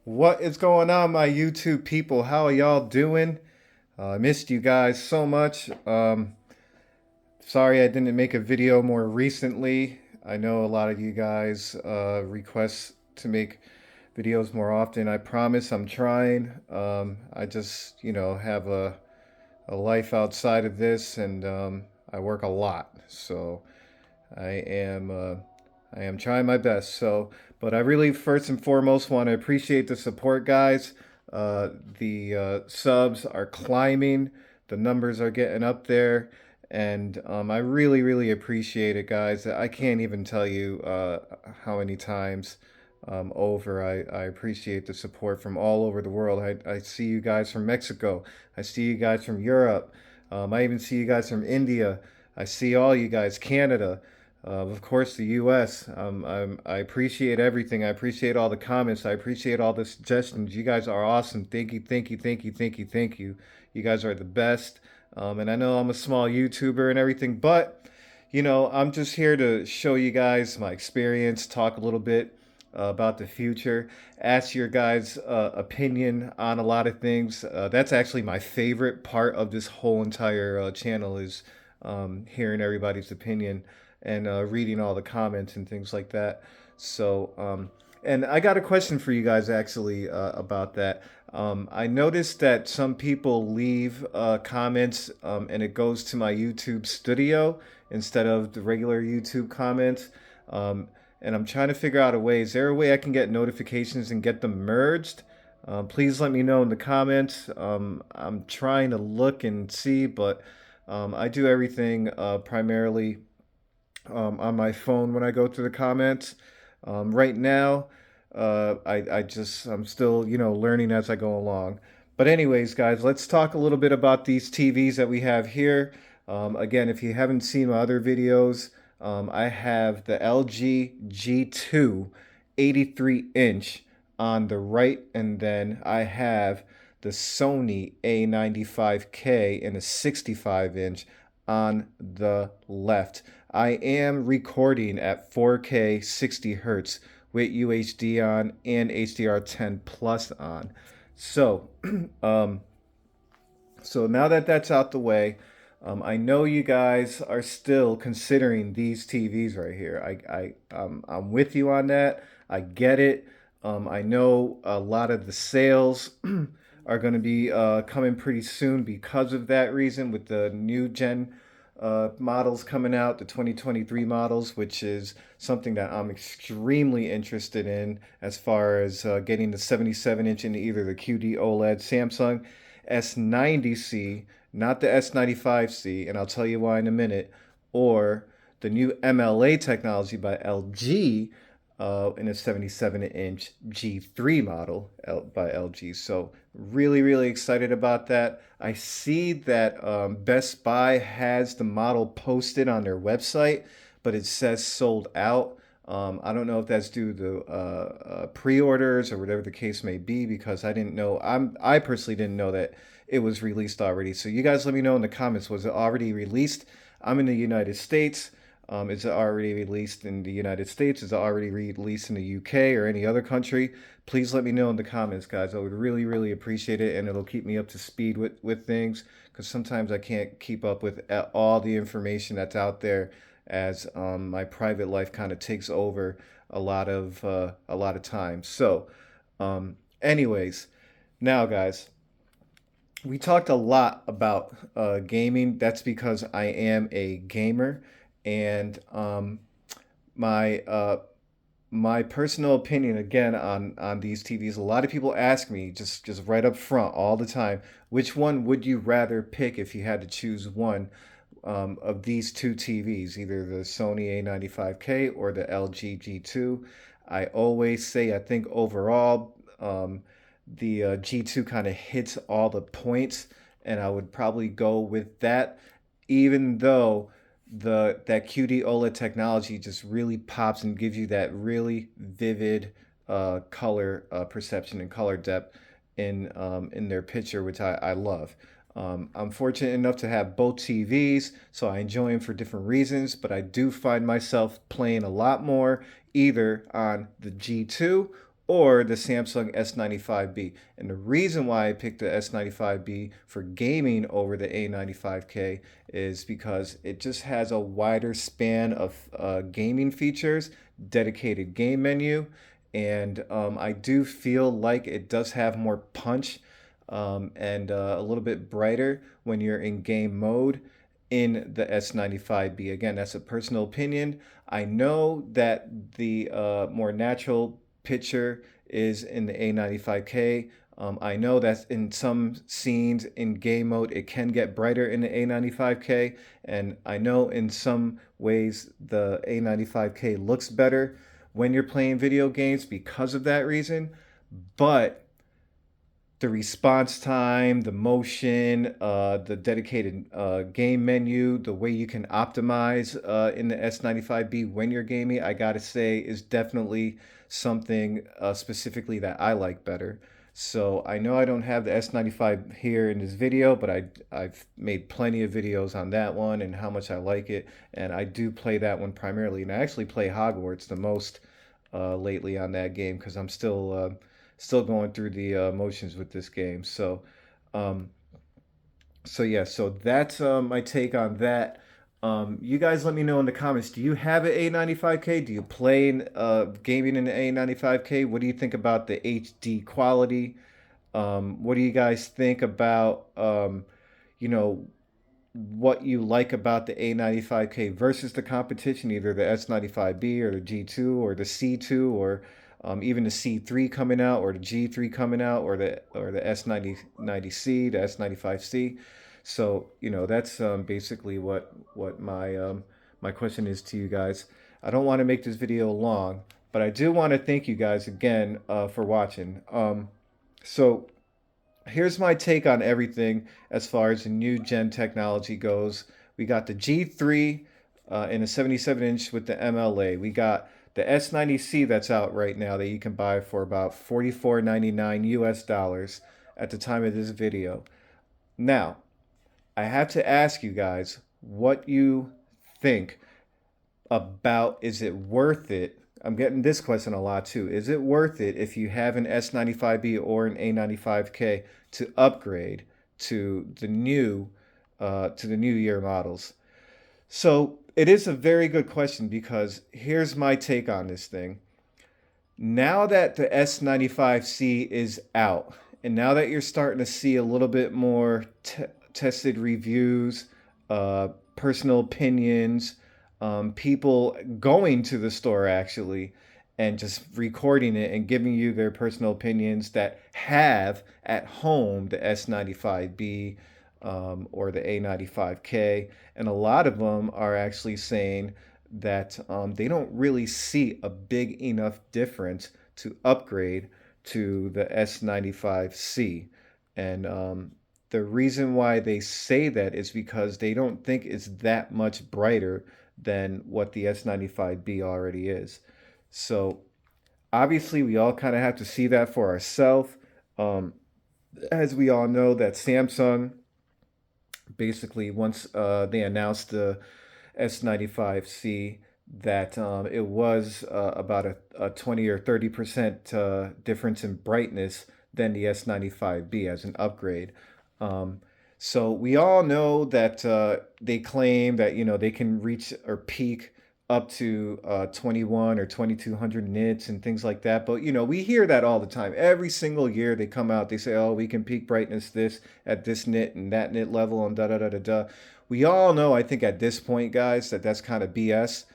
What is going on, my YouTube people? How are y'all doing? I missed you guys so much. Sorry I didn't make a video more recently. I know a lot of you guys request to make videos more often. I promise I'm trying. I just, have a life outside of this, and I work a lot. So I am uh, I am trying my best. But I really first and foremost want to appreciate the support, guys. The subs are climbing, the numbers are getting up there, and I really, really appreciate it, guys. I can't even tell you how many times over I appreciate the support from all over the world. I see you guys from Mexico. I see you guys from Europe. I even see you guys from India. I see all you guys, Canada. Of course, the U.S. I appreciate everything. I appreciate all the comments. I appreciate all the suggestions. You guys are awesome. Thank you, thank you, thank you, thank you, thank you. You guys are the best. And I know I'm a small YouTuber and everything, but I'm just here to show you guys my experience, talk a little bit about the future, ask your guys' opinion on a lot of things. That's actually my favorite part of this whole entire channel is hearing everybody's opinion and reading all the comments and things like that. And I got a question for you guys actually about that. I noticed that some people leave comments and it goes to my YouTube studio instead of the regular YouTube comments. And I'm trying to figure out a way. Is there a way I can get notifications and get them merged? Please let me know in the comments. I'm trying to look and see, but I do everything primarily on my phone when I go through the comments. Right now, I'm still, learning as I go along. But anyways, guys, let's talk a little bit about these TVs that we have here. Again, if you haven't seen my other videos, I have the LG G2 83-inch on the right, and then I have the Sony A95K in a 65-inch on the left. I am recording at 4K 60 hertz with UHD on and HDR10 plus on. So, um, so now that that's out the way, I know you guys are still considering these TVs right here. I'm with you on that. I get it. I know a lot of the sales are going to be coming pretty soon because of that reason with the new gen models coming out, the 2023 models, which is something that I'm extremely interested in as far as getting the 77-inch into either the QD OLED Samsung S90C, not the S95C, and I'll tell you why in a minute, or the new MLA technology by LG in a 77-inch G3 model by LG. So really, really excited about that. I see that Best Buy has the model posted on their website, but it says sold out. I don't know if that's due to pre-orders or whatever the case may be because I didn't know. I personally didn't know that it was released already. So you guys let me know in the comments. Was it already released? I'm in the United States. Is it already released in the United States? Is it already released in the UK or any other country? Please let me know in the comments, guys. I would really, really appreciate it, and it'll keep me up to speed with things because sometimes I can't keep up with all the information that's out there as my private life kind of takes over a lot of time. Anyways, now, guys, we talked a lot about gaming. That's because I am a gamer, and my my personal opinion again on these TVs. A lot of people ask me just right up front all the time, which one would you rather pick if you had to choose one of these two TVs, either the Sony A95K or the LG G2. I always say I think overall the G2 kind of hits all the points, and I would probably go with that, even though the that QD OLED technology just really pops and gives you that really vivid color perception and color depth in their picture, which I love. I'm fortunate enough to have both TVs, so I enjoy them for different reasons, but I do find myself playing a lot more either on the G2 or the Samsung S95B. And the reason why I picked the S95B for gaming over the A95K is because it just has a wider span of gaming features, dedicated game menu, and I do feel like it does have more punch and a little bit brighter when you're in game mode in the S95B. Again, that's a personal opinion. I know that the more natural picture is in the A95K. I know that in some scenes in game mode it can get brighter in the A95K, and I know in some ways the A95K looks better when you're playing video games because of that reason. But the response time, the motion, the dedicated game menu, the way you can optimize in the S95B when you're gaming, I gotta say, is definitely something specifically that I like better. So I know I don't have the S95 here in this video, but I've made plenty of videos on that one and how much I like it. And I do play that one primarily. And I actually play Hogwarts the most lately on that game because I'm still going through the motions with this game. Um, so that's my take on that. You guys let me know in the comments. Do you have an A95K? Do you play gaming in the A95K? What do you think about the HD quality? What do you guys think about you know what you like about the A95K versus the competition, either the S95B or the G2 or the C2 or even the C3 coming out or the G3 coming out or the S90C, the S95C. So that's basically what my question is to you guys. I don't want to make this video long, but I do want to thank you guys again for watching. So here's my take on everything as far as the new gen technology goes. We got the G3 in a 77-inch with the MLA. We got the S90C that's out right now that you can buy for about $44.99 US dollars at the time of this video. Now, I have to ask you guys what you think about, is it worth it? I'm getting this question a lot too. Is it worth it if you have an S95B or an A95K to upgrade to the new year models? So it is a very good question because here's my take on this thing. Now that the S95C is out, and now that you're starting to see a little bit more tested reviews, personal opinions, people going to the store actually and just recording it and giving you their personal opinions that have at home the S95B or the A95K. And a lot of them are actually saying that they don't really see a big enough difference to upgrade to the S95C. And the reason why they say that is because they don't think it's that much brighter than what the S95B already is. So obviously, we all kind of have to see that for ourselves. Um, as we all know, that Samsung basically once they announced the S95C that it was about a 20 or 30% difference in brightness than the S95B as an upgrade. Um, so we all know that they claim that they can reach or peak up to 21 or 2200 nits and things like that. But we hear that all the time. Every single year they come out, they say, "Oh, we can peak brightness this at this nit and that nit level and da da da da da." We all know, I think, at this point, guys, that that's kind of BS.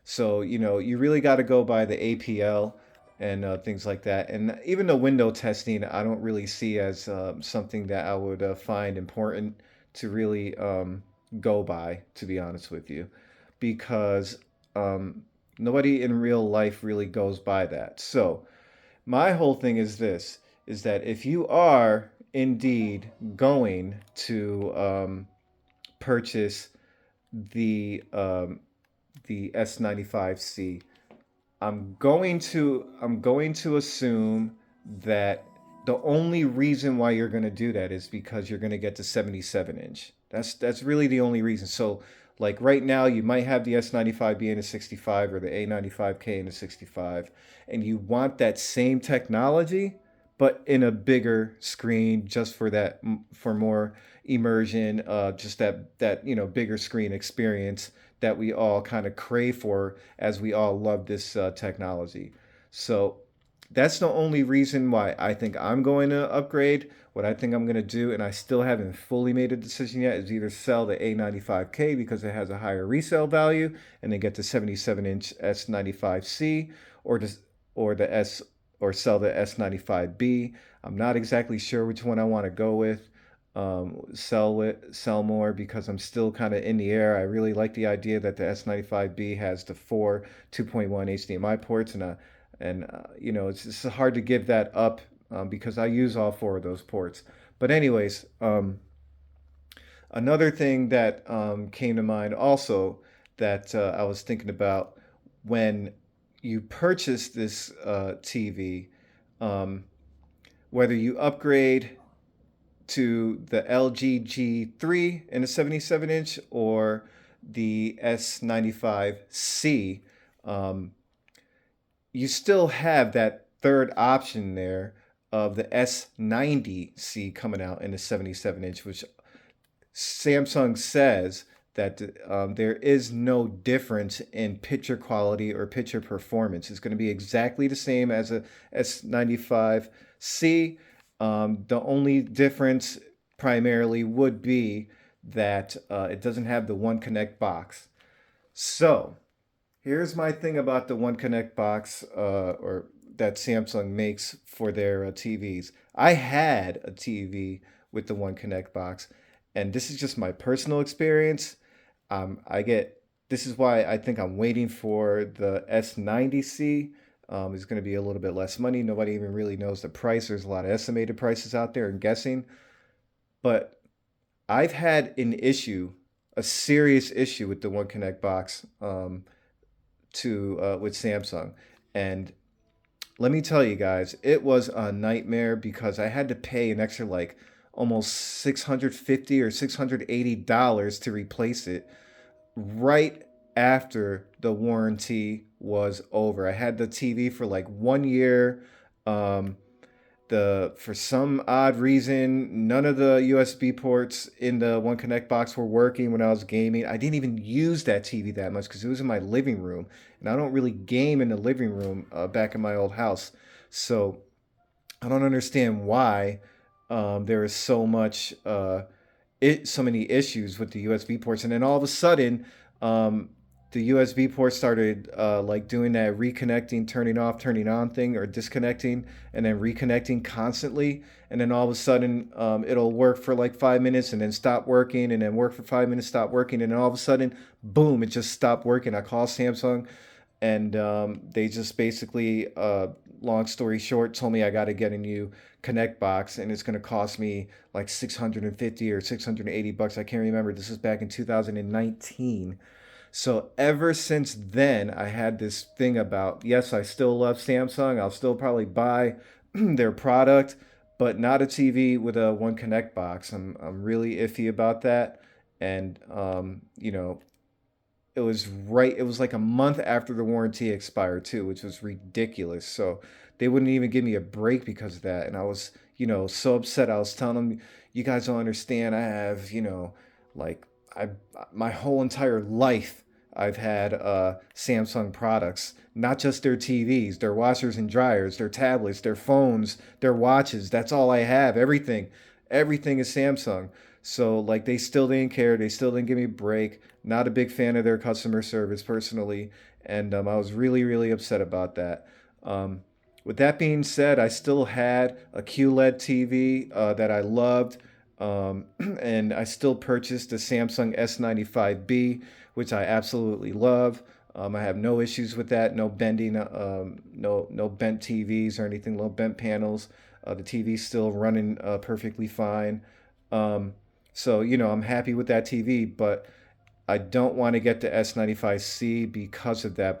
So you really got to go by the APL and things like that. And even the window testing, I don't really see as something that I would find important to really go by, to be honest with you, because nobody in real life really goes by that. So my whole thing is this: is that if you are indeed going to purchase the um, the S95C, I'm going to assume that the only reason why you're going to do that is because you're going to get the 77 inch. That's really the only reason. So Like right now, you might have the S95B in a 65 or the A95K in a 65, and you want that same technology, but in a bigger screen, just for that, for more immersion, just that bigger screen experience that we all kind of crave for as we all love this technology. So that's the only reason why I think I'm going to upgrade. What I think I'm going to do, and I still haven't fully made a decision yet, is either sell the A95K because it has a higher resale value and then get the 77-inch S95C, or just or the S or sell the S95B. I'm not exactly sure which one I want to go with. Sell more because I'm still kind of in the air. I really like the idea that the S95B has the four 2.1 HDMI ports, it's hard to give that up because I use all four of those ports. But anyways, another thing that came to mind also that I was thinking about when you purchase this TV, um, whether you upgrade to the LG G3 in a 77 inch or the S95C, um, you still have that third option there of the S90C coming out in the 77 inch, which Samsung says that there is no difference in picture quality or picture performance. It's going to be exactly the same as a S95C. The only difference primarily would be that it doesn't have the One Connect box. So here's my thing about the One Connect box, or that Samsung makes for their TVs. I had a TV with the One Connect box, and this is just my personal experience. I get This is why I think I'm waiting for the S90C. It's going to be a little bit less money. Nobody even really knows the price. There's a lot of estimated prices out there and guessing. But I've had a serious issue with the One Connect box. To With Samsung. And let me tell you guys, it was a nightmare because I had to pay an extra like almost $650 or $680 to replace it right after the warranty was over. I had the TV for like 1 year. Um, the For some odd reason, none of the USB ports in the One Connect box were working when I was gaming. I didn't even use that TV that much because it was in my living room, and I don't really game in the living room back in my old house. So I don't understand why there is so many issues with the USB ports, and then all of a sudden, um, the USB ports started like doing that reconnecting, turning off, turning on thing, or disconnecting and then reconnecting constantly. And then all of a sudden, it'll work for like 5 minutes and then stop working, and then work for 5 minutes, stop working, and then all of a sudden, boom, it just stopped working. I called Samsung, and they just basically, long story short, told me I got to get a new Connect box, and it's going to cost me like 650 or 680 bucks. I can't remember. This is back in 2019. So ever since then, I had this thing about, yes, I still love Samsung. I'll still probably buy their product, but not a TV with a One Connect box. I'm really iffy about that. And it was like a month after the warranty expired too, which was ridiculous. So they wouldn't even give me a break because of that, and I was, so upset. I was telling them, you guys don't understand. I have, like I my whole entire life I've had Samsung products, not just their TVs, their washers and dryers, their tablets, their phones, their watches. That's all I have. Everything is Samsung. So like they still didn't care. They still didn't give me a break. Not a big fan of their customer service personally, and I was really really upset about that. Um, with that being said, I still had a QLED TV that I loved, and I still purchased the Samsung S95B, which I absolutely love. I have no issues with that. No bending, no bent TVs or anything. No bent panels. The TV's still running perfectly fine. Um, so I'm happy with that TV, but I don't want to get the S95C because of that.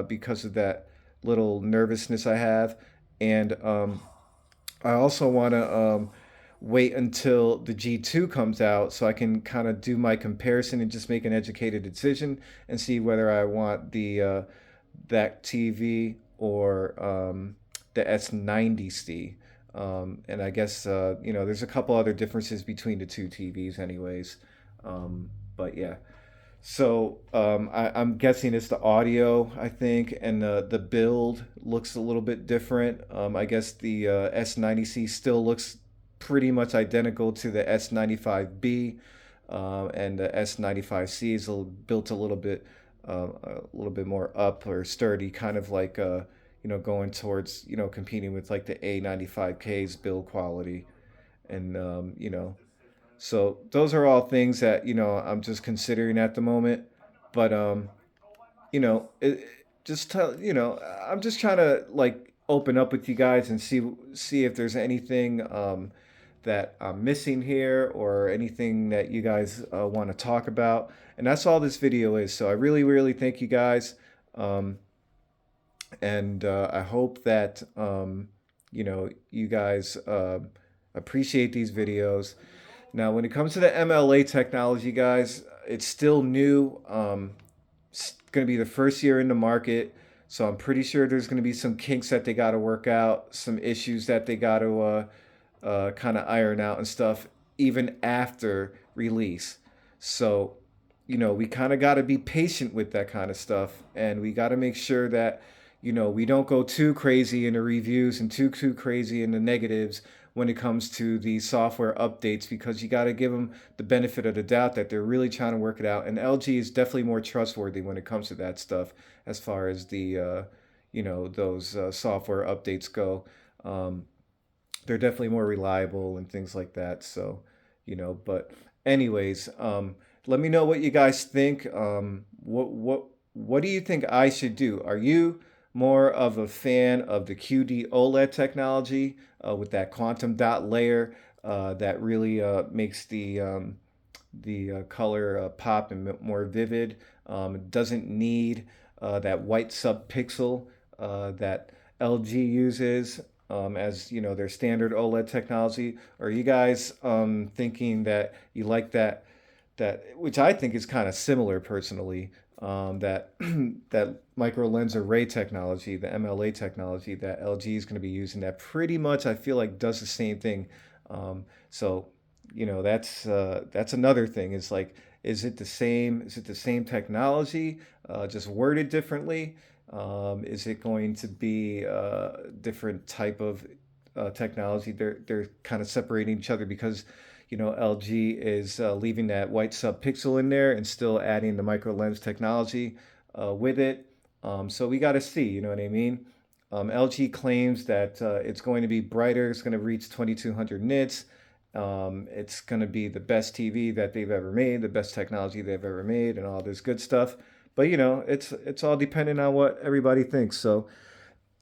Because of that little nervousness I have, and I also want to wait until the G2 comes out so I can kind of do my comparison and just make an educated decision and see whether I want the that TV or the S90C. And I guess there's a couple other differences between the two TVs, anyways. But yeah. So I'm guessing it's the audio, I think, and the build looks a little bit different. I guess the S90C still looks pretty much identical to the S95B, and the S95C is built a little bit more up or sturdy, kind of like going towards competing with like the A95K's build quality, and so those are all things that I'm just considering at the moment. But just tell I'm just trying to like open up with you guys and see if there's anything that I'm missing here or anything that you guys want to talk about. And that's all this video is. So I really, really thank you guys. Um, and I hope that you guys appreciate these videos. Now, when it comes to the MLA technology, guys, it's still new. It's going to be the first year in the market, so I'm pretty sure there's going to be some kinks that they got to work out, some issues that they got to kind of iron out and stuff, even after release. So, we kind of got to be patient with that kind of stuff, and we got to make sure that we don't go too crazy in the reviews and too crazy in the negatives when it comes to the software updates, because you got to give them the benefit of the doubt that they're really trying to work it out. And LG is definitely more trustworthy when it comes to that stuff as far as the those software updates go. Um, they're definitely more reliable and things like that. So, but anyways, let me know what you guys think. What do you think I should do? Are you more of a fan of the QD OLED technology with that quantum dot layer that really makes the color pop and more vivid? It doesn't need that white subpixel that LG uses as their standard OLED technology. Or are you guys thinking that you like that which I think is kind of similar personally, that that micro lens array technology, the MLA technology that LG is going to be using, that pretty much I feel like does the same thing. So that's another thing. Is like, is it the same? Is it the same technology, just worded differently? Is it going to be a different type of technology? They're kind of separating each other because LG is leaving that white subpixel in there and still adding the micro lens technology with it. So we got to see, you know what I mean? LG claims that it's going to be brighter. It's going to reach 2200 nits. It's going to be the best TV that they've ever made, the best technology they've ever made, and all this good stuff. But it's all dependent on what everybody thinks. So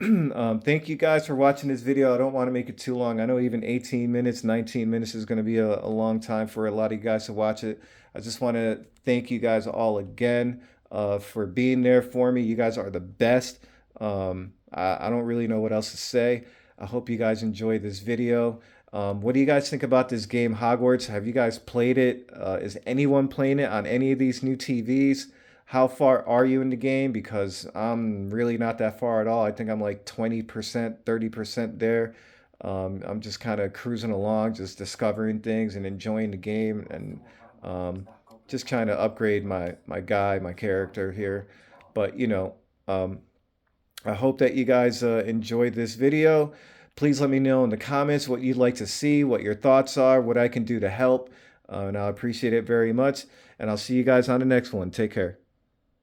thank you guys for watching this video. I don't want to make it too long. I know even 18 minutes, 19 minutes is going to be a long time for a lot of you guys to watch it. I just want to thank you guys all again for being there for me. You guys are the best. I don't really know what else to say. I hope you guys enjoyed this video. What do you guys think about this game, Hogwarts? Have you guys played it? Is anyone playing it on any of these new TVs? How far are you in the game? Because I'm really not that far at all. I think I'm like 20%, 30% there. I'm just kind of cruising along, just discovering things and enjoying the game, and just trying to upgrade my character here. But um, I hope that you guys enjoyed this video. Please let me know in the comments what you'd like to see, what your thoughts are, what I can do to help. And I appreciate it very much. And I'll see you guys on the next one. Take care.